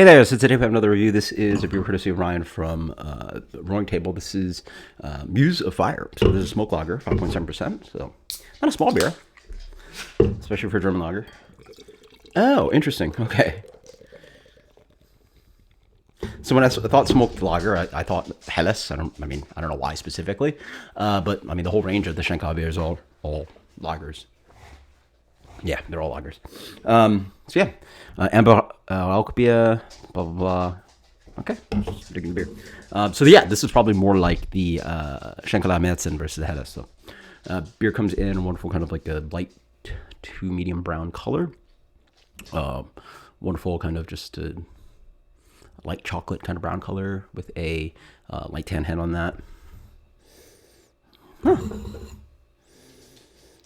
Hey there, so today we have another review. This is a beer courtesy of Ryan from the Roaring Table. This is Muse of Fire. So this is a smoke lager, 5.7%. So not a small beer, especially for a German lager. Oh, interesting. Okay. So when I thought smoked lager, I thought Helles. I don't know why specifically, but I mean the whole range of the Schenkel beers are all lagers. Yeah, they're all lagers. So yeah, Amber Rauchbier, blah blah blah. Okay, just digging the beer. So yeah, this is probably more like the Schenkel Marzen versus the Helles. So beer comes in a wonderful kind of like a light to medium brown color. Wonderful kind of just a light chocolate kind of brown color with a light tan head on that. Huh.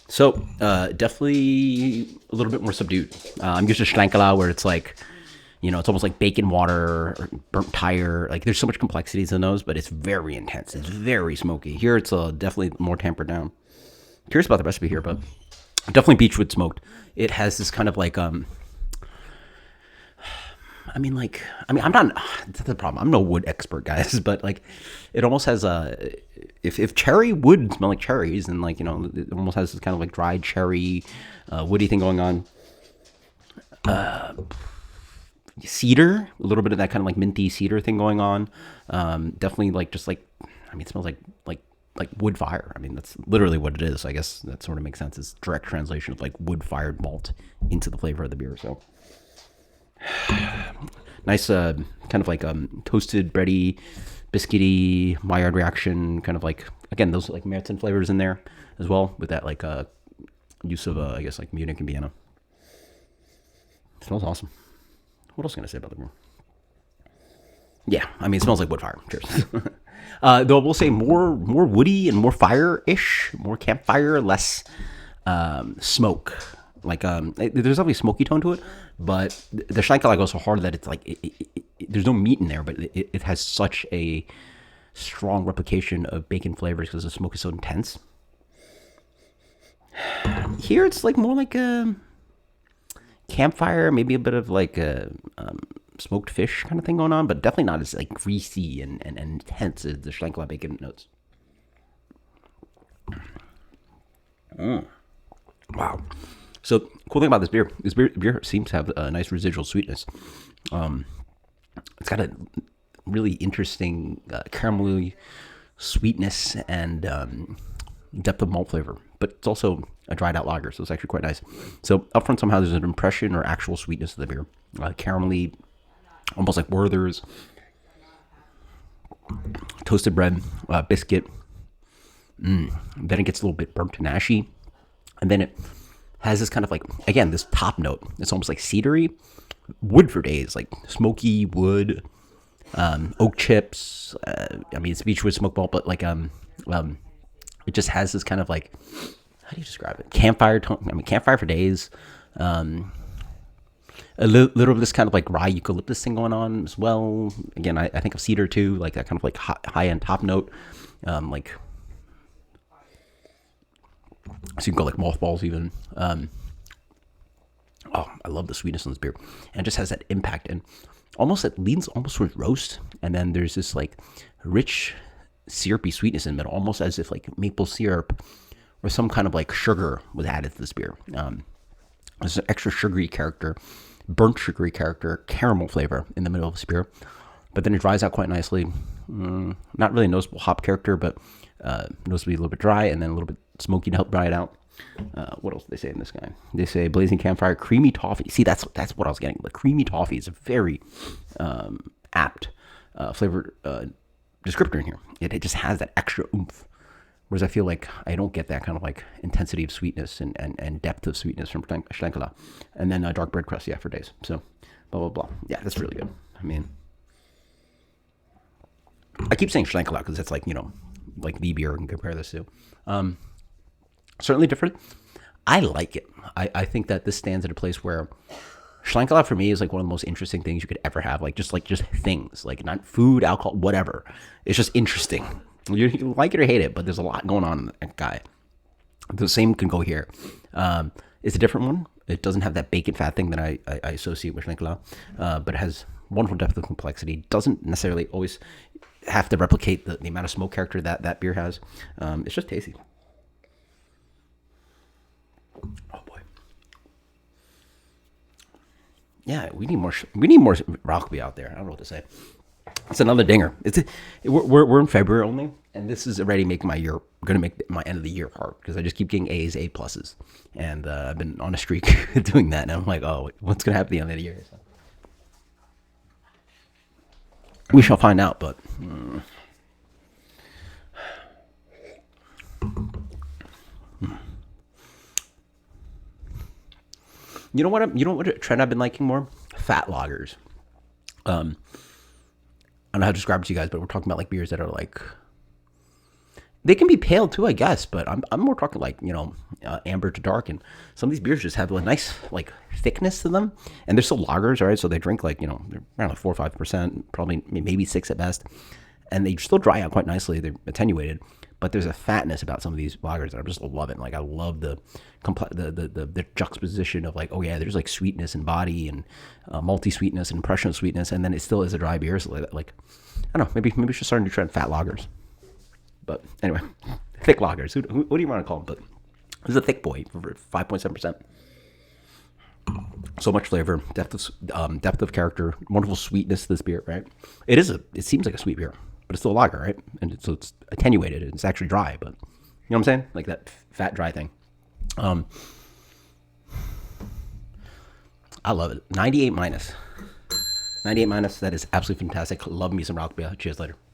So definitely a little bit more subdued. I'm used to Schlenkerla where it's like, it's almost like bacon water or burnt tire. Like there's so much complexities in those, but it's very intense. It's very smoky. Here it's definitely more tempered down. Curious about the recipe here, but definitely beechwood smoked. It has this kind of like I'm not. That's the problem. I'm no wood expert, guys, but like, it almost has a. If cherry would smell like cherries, and like it almost has this kind of like dried cherry, woody thing going on. Cedar, a little bit of that kind of like minty cedar thing going on. Definitely like just like, it smells like wood fire. I mean, that's literally what it is. I guess that sort of makes sense. It's direct translation of like wood fired malt into the flavor of the beer. So. Nice, kind of like toasted, bready, biscuity, Maillard reaction. Kind of like, again, those like Marzen flavors in there as well, with that like use of I guess like Munich and Vienna. It smells awesome. What else can I say about the beer? Yeah, it smells like wood fire. Cheers. Though I will say more woody and more fire-ish, more campfire, less smoke. Like there's definitely a smoky tone to it, but the Schenkel goes so hard that it's like there's no meat in there, but it has such a strong replication of bacon flavors because the smoke is so intense. Here it's like more like a campfire, maybe a bit of like a smoked fish kind of thing going on, but definitely not as like greasy and intense as the Schenkel bacon notes. Wow. So, cool thing about this beer seems to have a nice residual sweetness. It's got a really interesting caramelly sweetness and depth of malt flavor, but it's also a dried out lager, so it's actually quite nice. So, up front somehow there's an impression or actual sweetness of the beer. Caramelly, almost like Werther's, toasted bread, biscuit. Then it gets a little bit burnt and ashy, and then it has this kind of like, again, this top note. It's almost like cedary, wood for days, like smoky wood, oak chips. It's beechwood smoke malt, but like it just has this kind of like, how do you describe it? Campfire tone. Campfire for days. A little of this kind of like rye eucalyptus thing going on as well. Again, I think of cedar too, like that kind of like high end top note, like. So you can go like mothballs even. I love the sweetness in this beer. And it just has that impact and it leans almost towards roast. And then there's this like rich syrupy sweetness in the middle, almost as if like maple syrup or some kind of like sugar was added to this beer. There's an extra sugary character, burnt sugary character, caramel flavor in the middle of this beer. But then it dries out quite nicely. Not really a noticeable hop character, but noticeably a little bit dry and then a little bit smoky to help dry it out. What else do they say in this guy? They say blazing campfire, creamy toffee. See, that's what I was getting. The creamy toffee is a very apt flavor descriptor in here. It just has that extra oomph. Whereas I feel like I don't get that kind of like intensity of sweetness and depth of sweetness from Schlenkerla. And then dark bread crust, for days. So, blah, blah, blah. Yeah, that's really good. I keep saying Schlenkerla because it's like, like the beer I can compare this to. Certainly different. I like it. I think that this stands at a place where Schlenkerla for me is like one of the most interesting things you could ever have. Like just things, like not food, alcohol, whatever. It's just interesting. You like it or hate it, but there's a lot going on in that guy. The same can go here. It's a different one. It doesn't have that bacon fat thing that I associate with Schlenkerla, but it has wonderful depth of complexity. Doesn't necessarily always have to replicate the amount of smoke character that beer has. It's just tasty. Oh boy. Yeah, we need more. We need more Rauchbier out there. I don't know what to say. It's another dinger. We're in February only, and this is already making my year. Going to make my end of the year hard because I just keep getting A's, A pluses, and I've been on a streak doing that. And I'm like, oh, what's going to happen at the end of the year? So we shall find out. But you know what? You know what trend I've been liking more? Fat lagers. I don't know how to describe it to you guys, but we're talking about like beers that are like, they can be pale too, I guess, but I'm more talking like, amber to dark, and some of these beers just have a nice like thickness to them, and they're still lagers, right? So they drink like, they're around like 4 or 5%, probably maybe 6 at best, and they still dry out quite nicely. They're attenuated, but there's a fatness about some of these lagers that I just love it. Like I love the juxtaposition of like, oh yeah, there's like sweetness in body and multi sweetness and impression of sweetness, and then it still is a dry beer. So like I don't know, maybe we should start to try fat lagers. But anyway, thick lagers. What do you want to call them? But this is a thick boy for 5.7%. So much flavor, depth of character, wonderful sweetness to this beer, right? It seems like a sweet beer, but it's still a lager, right? And so it's attenuated. It's actually dry, but you know what I'm saying? Like that fat, dry thing. I love it. 98 minus. 98 minus. That is absolutely fantastic. Love me some Rauchbier. Cheers later.